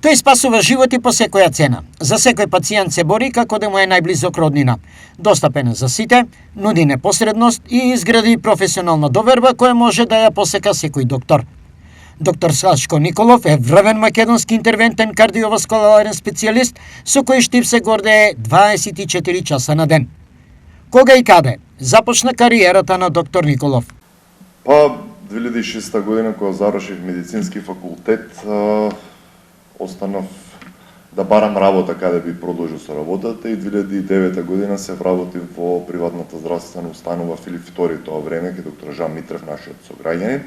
Тој спасува животи по секоја цена. За секој пациент се бори како да му е најблизок роднина. Достапен е за сите, нуди непосредност и изгради професионална доверба која може да ја посека секој доктор. Доктор Сашко Николов е врвен македонски интервентен кардиоваскуларен специјалист со кој Штип се гордее 24 часа на ден. Кога и каде започна кариерата на доктор Николов? 2006 година кога завршив медицински факултет, останав да барам работа каде би продолжил со работата и 2009 година се вработив во приватната здравствена установа Филип II тоа време, кај доктор Жан Митрев, нашиот сограѓанин.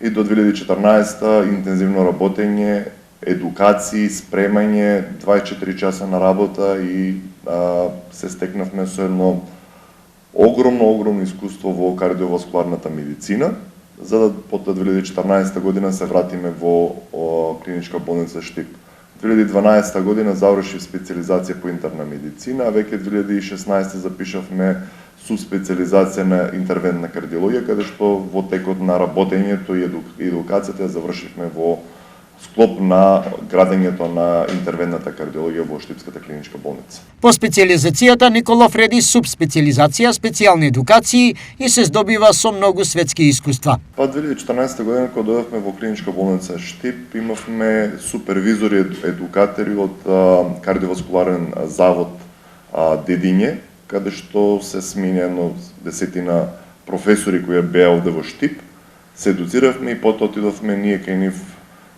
И до 2014 интензивно работење, едукации, спремање, 24 часа на работа и се стекнавме со едно огромно искуство во кардиоваскуларната медицина, за да под 2014 година се вратиме во клиничка болница Штип. 2012 година завршив специализација по интерна медицина, а веќе 2016 запишавме субспециализација на интервентна кардиологија, каде што во текот на работењето и едукацијата завршивме во склоп на градењето на интервентната кардиологија во Штипската клиничка болница. По специализацијата Николов реди субспециализација, специјални едукации и се здобива со многу светски искуства. 2014 година кога дојдовме во клиничка болница Штип, имавме супервизори едукатори од кардиоваскуларен завод Дедиње, каде што се смени едно десетина професори кои беа овде во Штип. Се едуциравме и потоа отидовме ние кај нив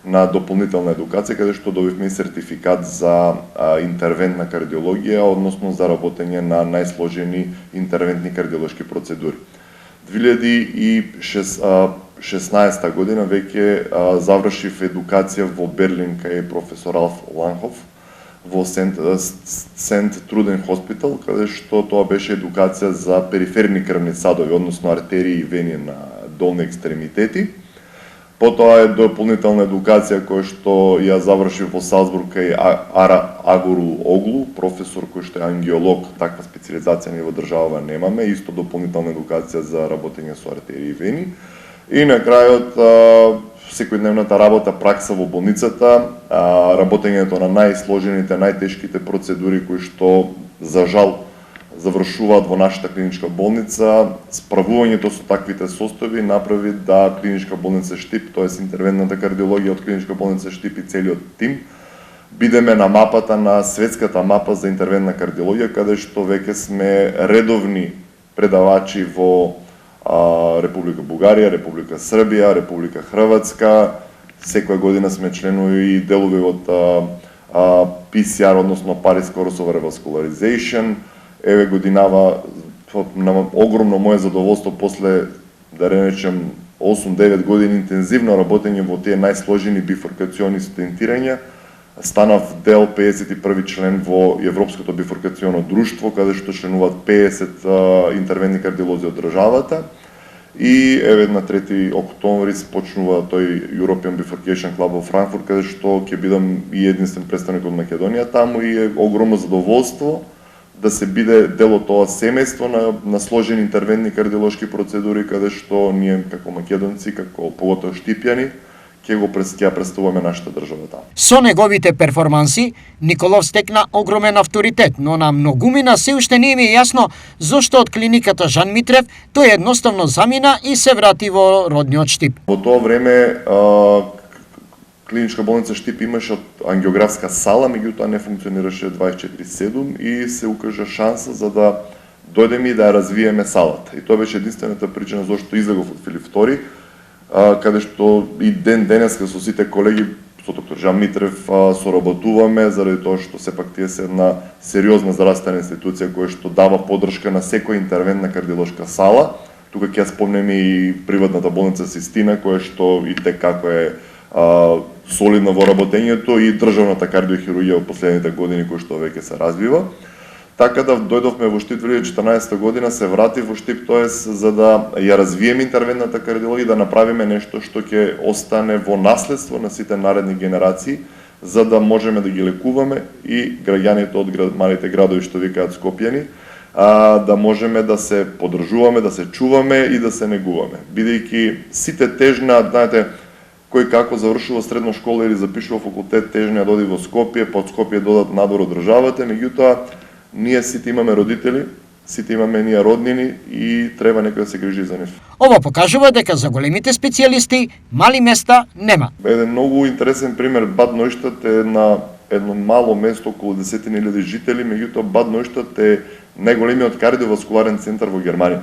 на дополнителна едукација, каде што добивме сертификат за интервентна кардиологија, односно за работење на најсложени интервентни кардиолошки процедури. 2016 година веќе завршив едукација во Берлин кај професор Алф Ланхов во Сент Труден Хоспитал, каде што тоа беше едукација за периферни крвни садови, односно артерии и вени на долни екстремитети. Потоа е дополнителна едукација која што ја завршив во Салцбург кај Агуру Оглу, професор кој што е ангиолог, таква специализација ние во држава немаме, исто дополнителна едукација за работење со артерии и вени. И на крајот секојдневната работа, пракса во болницата, работењето на најсложените, најтешките процедури кои што за жал завршуваат во нашата клиничка болница, справувањето со таквите состојби направи да клиничка болница Штип, тоест интервентната кардиологија од клиничка болница Штип и целиот тим, бидеме на мапата на светската мапа за интервентна кардиологија, каде што веќе сме редовни предавачи во Република Бугарија, Република Србија, Република Хрватска. Секоја година сме членови и делови од PCR, односно Paris Course of Revascularization. Еве годинава на огромно мое задоволство после, да речем, 8-9 години интензивно работење во тие најсложени бифуркациони стентирања, станав дел 51 член во Европското бифуркационо друштво, каде што членуваат 50 интервентни кардиолози од државата. И еве на 3 октомври почнува тој European Bifurcation Club во Франкфурт, каде што ќе бидам и единствен представник од Македонија таму и е огромно задоволство да се биде дел од тоа семејство на сложени интервентни кардиолошки процедури, каде што ние како македонци, како поготово штипјани, ќе представуваме нашата држава таму. Со неговите перформанси, Николов стекна огромен авторитет, но на многумина се уште не им е јасно зошто од клиниката Жан Митрев тој едноставно замина и се врати во родниот Штип. Во тоа време клиничка болница Штип имаше ангиографска сала, меѓутоа не функционираше 24/7 и се укажа шанса за да дојдеме и да ја развиеме салата. И тоа беше единствената причина зашто излегов од Филип II, каде што и денеска со сите колеги, со доктор Жан Митрев соработуваме, заради тоа што сепак тие се една сериозна здравствена институција која што дава поддршка на секоја интервентна кардиолошка сала. Тука ќе ја спомнеме и приватната болница Систина, која што и како е солидна во работењето, и државната кардиохирургија во последните години која што веќе се развива. Така да дојдовме во Штип 2014 година, се вратив во Штип, тоест за да ја развиеме интервентната кардиологија, да направиме нешто што ќе остане во наследство на сите наредни генерации, за да можеме да ги лекуваме и граѓаните од малите градови што викаат Скопјани, да можеме да се поддржуваме, да се чуваме и да се негуваме. Бидејќи сите тежна, знаете, кој како завршува средна школа или запишува факултет тежнија да оди во Скопје, под Скопје додат надвор од државата, меѓутоа ние сите имаме родители, сите имаме ние роднини и треба некој да се грижи за нив. Ова покажува дека за големите специјалисти мали места нема. Еден многу интересен пример, Бад Нојштад е на едно мало место, околу 10.000 жители, меѓутоа Бад Нојштад е најголемиот кардиоваскуларен центар во Германија.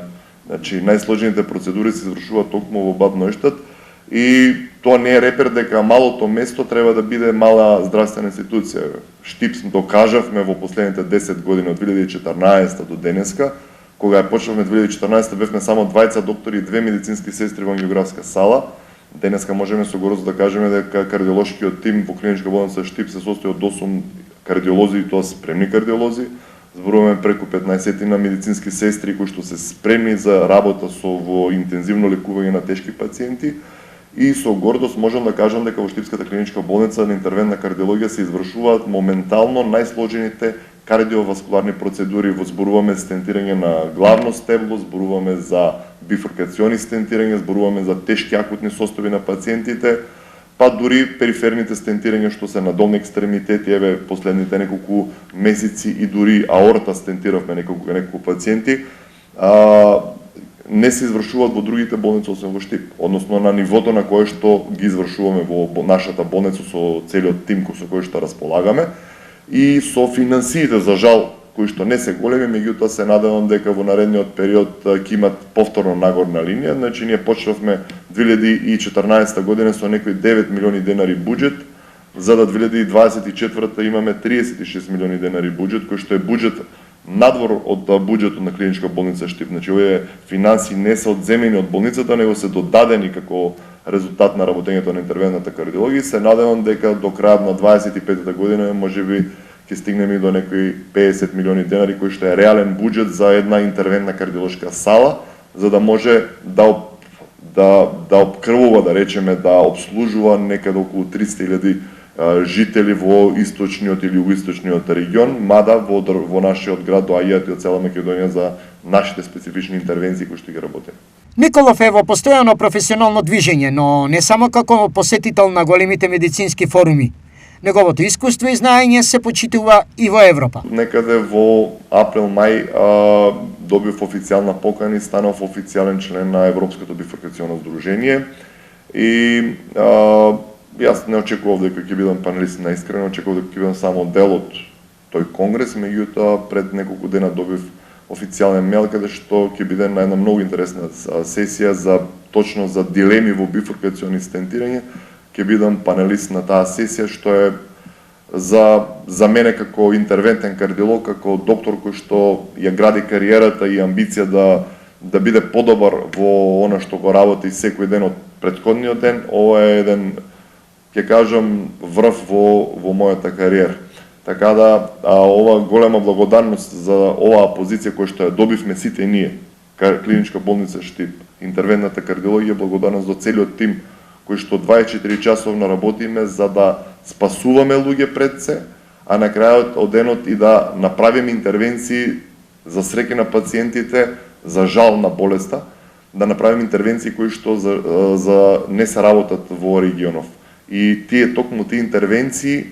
Значи, најсложените процедури се извршуваат токму во Бад Нојштад и тоа не е репер дека малото место треба да биде мала здравствена институција. Штипс докажавме во последните 10 години од 2014 до денеска, кога ја почнавме 2014 бевме само 20 доктори и 2 медицински сестри во ангиографска сала. Денеска можеме со гордост да кажеме дека кардиолошкиот тим во клиничка болница Штип се состои од 8 кардиолози, и тоа спремни кардиолози. Зборуваме преку 15 на медицински сестри кои што се спремни за работа со во интензивно лекување на тешки пациенти. И со гордост можам да кажам дека во Штипската клиничка болница на интервентна кардиологија се извршуваат моментално најсложените кардиоваскуларни процедури. Зборуваме за стентирање на главно стебло, зборуваме за бифуркациони стентирање, зборуваме за тешки акутни состојби на пациентите, па дури периферните стентирања што се на долни екстремитети, еве последните неколку месеци и дури аорта стентиравме неколку пациенти. Не се извршуваат во другите болници освен во Штип, односно на нивото на кое што ги извршуваме во нашата болница со целиот тим со кој што располагаме и со финансиите за жал кои што не се големи, меѓутоа се надевам дека во наредниот период ќе имат повторно нагорна линија. Значи ние почнавме 2014 година со некои 9 милиони денари буџет, за да 2024 имаме 36 милиони денари буџет, кој што е буџет надвор од буџетот на клиничка болница Штип. Значи овие финанси не се одземени од болницата, него се додадени како резултат на работењето на интервентната кардиологија. Се надевам дека до крајот на 25-та година можеби ќе стигнеме и до некои 50 милиони денари, кој што е реален буџет за една интервентна кардиолошка сала, за да може да обкрвува, да речеме, да обслужува некаде околу 300.000 жители во источниот или југоисточниот регион, мада во нашиот град доаѓаат и од цела Македонија за нашите специфични интервенции кои што ги работиме. Николов е во постојано професионално движење, но не само како посетител на големите медицински форуми. Неговото искуство и знаење се почитува и во Европа. Некаде во април-мај добив официјална покана и станав официјален член на Европското бифуркационо здружение и јас не очекував дека ќе бидам панелист, наискрено очекував дека ќе бидам само дел од тој конгрес, меѓутоа пред неколку дена добив официјален мејл каде што ќе биде на една многу интересна сесија точно за дилеми во бифуркациони стентирање. Ќе бидам панелист на таа сесија, што е за мене како интервентен кардиолог, како доктор кој што ја гради кариерата и амбиција да биде подобар во она што го работи секој ден од претходниот ден. Ова е еден, ќе кажам, врв во мојата кариера. Така да, ова голема благодарност за оваа позиција која што ја добивме сите ние, клиничка болница Штип, интервентната кардиологија, благодарност за целиот тим кој што 24 часовно работиме за да спасуваме луѓе пред се, а на крајот од денот и да направиме интервенции за среќа на пациентите, за жал на болеста, да направиме интервенции кои што за не се работат во регионов. И токму тие интервенции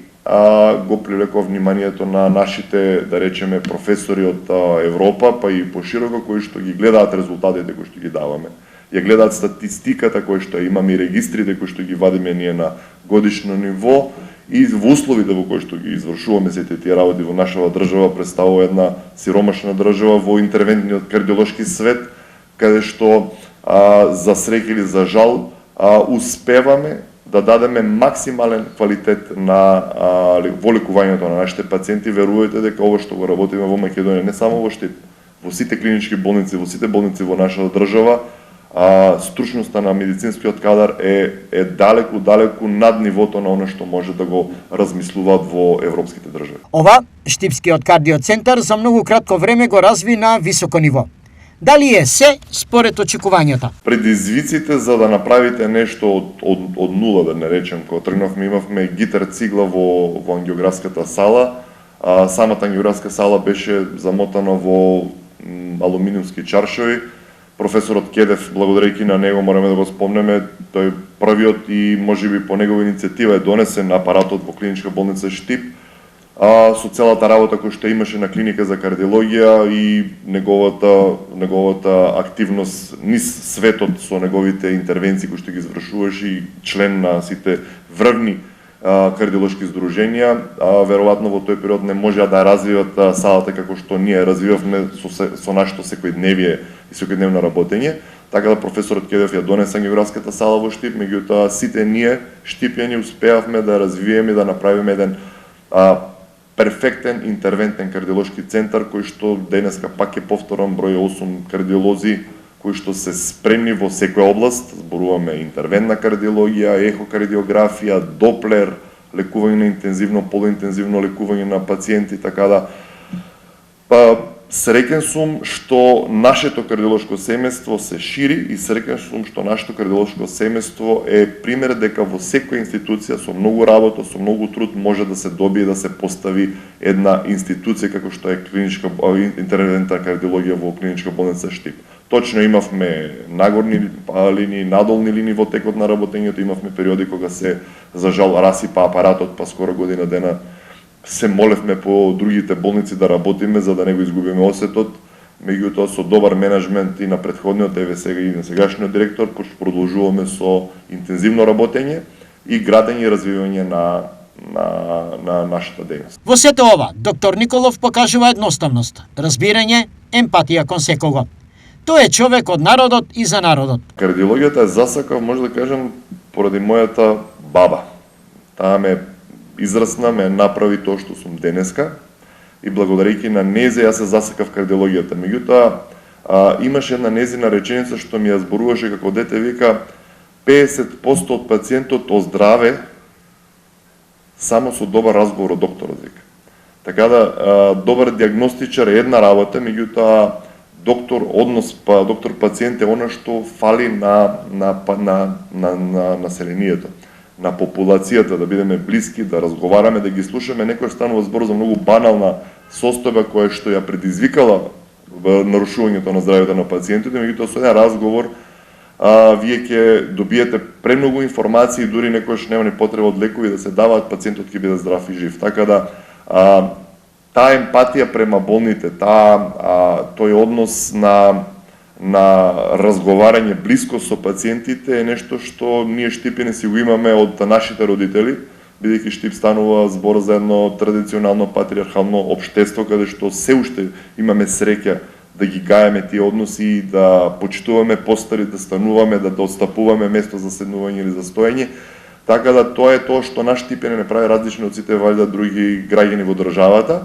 го привлекува вниманието на нашите, да речеме, професори од Европа, па и пошироко, кои што ги гледаат резултатите кои што ги даваме. Ја гледаат статистиката која што имаме и регистрите кои што ги вадиме ние на годишно ниво и во условите во кои што ги извршуваме сите тие работи во нашава држава, представува една сиромашна држава во интервентниот кардиолошки свет, каде што за среќа или за жал успеваме да дадеме максимален квалитет во лекувањето на нашите пациенти. Верувајте дека ова што го работиме во Македонија, не само во Штип, во сите клинички болници, во сите болници во нашата држава, стручноста на медицинскиот кадар е далеку над нивото на оно што може да го размислуваат во европските држави. Ова, Штипскиот кардиоцентар за многу кратко време го разви на високо ниво. Дали е се според очекувањата? Предизвиците за да направите нешто од нула, да не речем, кога тргнавме, имавме гитар цигла во ангиографската сала. Самата ангиографска сала беше замотана во алуминиумски чаршови. Професорот Кедев, благодарејќи на него, мораме да го спомнеме, тој првиот и можеби по негова иницијатива е донесен апаратот во клиничка болница Штип, со целата работа која што имаше на клиника за кардиологија и неговата активност низ светот со неговите интервенции кои што ги извршуваше и член на сите врвни кардиолошки здруженија, веројатно во тој период не можеа да развиват салата како што ние развивавме со нашето секојдневие и секојдневно работење. Така да професорот Кедев ја донесе географската сала во Штип, меѓутоа сите ние штипјани успеавме да развиеме и да направиме еден перфектен интервентен кардиолошки центар кој што денеска пак е повторам број 8 кардиолози кои што се спремни во секоја област, зборуваме интервентна кардиологија, ехокардиографија, доплер, лекување на интензивно, полуинтензивно лекување на пациенти, така да среќен сум што нашето кардиолошко семејство се шири и среќен сум што нашето кардиолошко семејство е пример дека во секоја институција со многу работа, со многу труд може да се добие да се постави една институција како што е клиничка интервентна кардиологија во клиничка болница Штип. Точно имавме нагорни линии, надолни линии во текот на работењето, имавме периоди кога се за жал расипа апаратот, па скоро година дена се молевме по другите болници да работиме за да не го изгубиме осетот, меѓутоа со добар менеджмент и на претходниот ЕВС и на сегашниот директор продолжуваме со интензивно работење и градење и развивање на нашата дејност. Во сето ова, доктор Николов покажува едноставност, разбирање, емпатија кон секого. Тој е човек од народот и за народот. Кардиологијата е засакав, може да кажем, поради мојата баба. Таа ме израсна, ме направи тоа што сум денеска и благодарејќи на незе јас се засакав кардиологијата. Меѓутоа, имаше една незина реченица што ми ја зборуваше како дете, вика 50% од пациентот оздраве само со добар разговор од докторот, вика. Така да, добар диагностичар е една работа, меѓутоа доктор пациент е она што фали на населението, на популацијата, да бидеме блиски, да разговараме, да ги слушаме. Некој станува збор за многу банална состојба која што ја предизвикала нарушувањето на здравјето на пациентите, меѓутоа со еден разговор вие ќе добиете премногу информации, дури некојаш нема ни потреба од лекови да се даваат, пациентот ќе биде здрав и жив. Така да таа емпатија према болните, тој однос на разговарање блиско со пациентите е нешто што ние штипјани си го имаме од нашите родители, бидејќи Штип станува збор за едно традиционално патриархално општество каде што се уште имаме среќа да ги гаеме тие односи, да почитуваме постари, да стануваме, да отстапуваме место за седнување или за стоење. Така да тоа е тоа што наш штипјани не прави различно од сите валјда други граѓани во државата.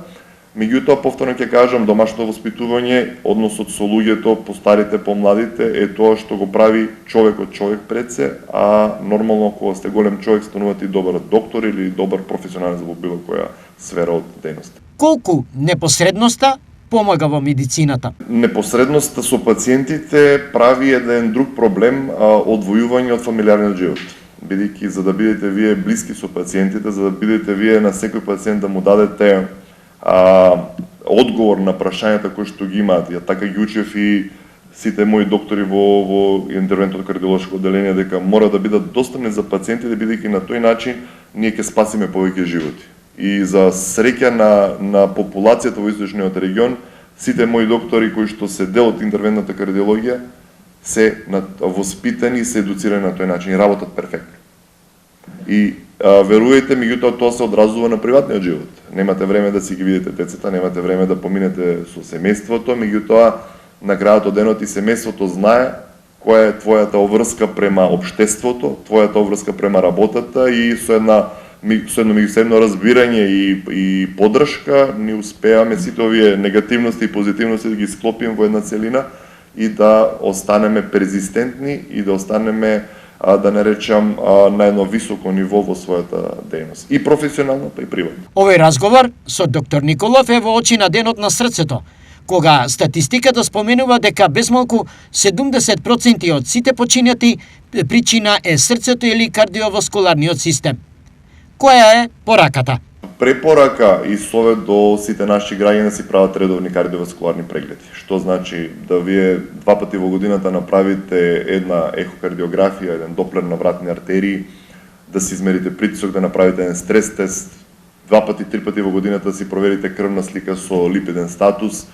Меѓутоа, повторно ќе кажам, домашното воспитување, односот со луѓето, постарите, помладите, е тоа што го прави човекот човек пред се, а нормално кога сте голем човек станувате и добар доктор или добар професионалец во било која сфера од дејност. Колку непосредноста помага во медицината? Непосредноста со пациентите прави еден друг проблем, одвојување од фамилиарниот живот. Бидејќи за да бидете вие блиски со пациентите, за да бидете вие на секој пациент да му дадете одговор на прашањата кои што ги имаат. Ја така ги учев и сите мои доктори во интервентното кардиолошко одделение дека мора да бидат достапни за пациентите, бидејќи на тој начин ние ќе спасиме повеќе животи. И за среќа на популацијата во источниот регион, сите мои доктори кои што се дел од интервентната кардиологија се воспитани и се едуцирани на тој начин и работат перфектно. И веруете, меѓутоа тоа се одразува на приватниот живот. Немате време да си ги видите децата, немате време да поминете со семејството, меѓутоа на крајот од денот и семејството знае која е твојата обврска према општеството, твојата обврска према работата и со едно меѓусебно разбирање и поддршка ни успеаме сите овие негативности и позитивности да ги склопиме во една целина и да останеме перзистентни и да останеме да не речам на едно високо ниво во својата дејност, и професионално, па и приватно. Овој разговор со доктор Николов е во очи на денот на срцето, кога статистиката споменува дека безмалку 70% од сите починати причина е срцето или кардиоваскуларниот систем. Која е пораката? Препорака и совет до сите наши граѓани да си прават редовни кардиоваскуларни прегледи. Што значи да вие 2 пати во годината направите една ехокардиографија, еден доплер на вратни артерии, да си измерите притисок, да направите еден стрес тест, 2 пати, 3 пати во годината да си проверите крвна слика со липиден статус,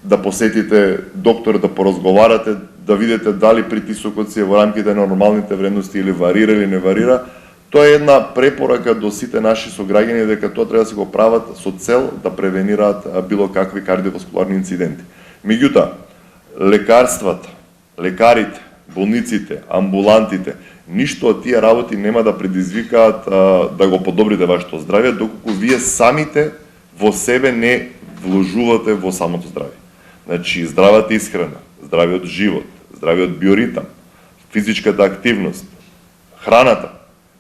да посетите доктор, да поразговарате, да видите дали притисокот си е во рамките на нормалните вредности или варира или не варира. Тоа е една препорака до сите наши сограѓани дека тоа треба да се го прават со цел да превенираат било какви кардиоваскуларни инциденти. Меѓутоа, лекарствата, лекарите, болниците, амбулантите, ништо од тие работи нема да предизвикаат да го подобрите вашето здравје, доколку вие самите во себе не вложувате во самото здравје. Значи, здравата исхрана, здравиот живот, здравиот биоритам, физичката активност, храната,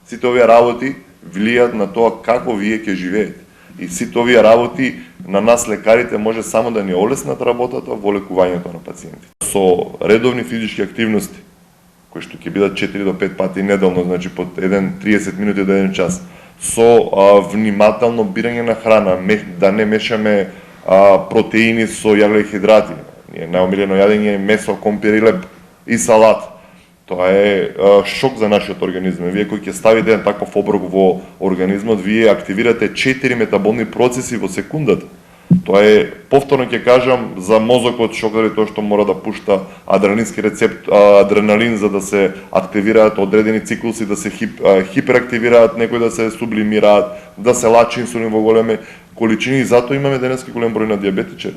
сите овие работи влијаат на тоа како вие ќе живеете. И сите овие работи на нас лекарите може само да ни олеснат работата во лекувањето на пациенти. Со редовни физички активности, кои што ќе бидат 4 до 5 пати неделно, значи под 30 минути до 1 час, со внимателно бирање на храна, да не мешаме протеини со јаглехидрати. Најомилено јадење е месо, компир и леб и салат. Тоа е шок за нашиот организм. Вие кои ќе ставите еден таков оброк во организмот, вие активирате 4 метаболни процеси во секундата. Тоа е, повторно ќе кажам, за мозокот шок, дали тоа што мора да пушта адреналински рецепт, адреналин за да се активираат одредени циклуси, да се хиперактивираат, некои да се сублимираат, да се лачи инсулин во големи количини и затоа имаме денески голем број на диабетичари.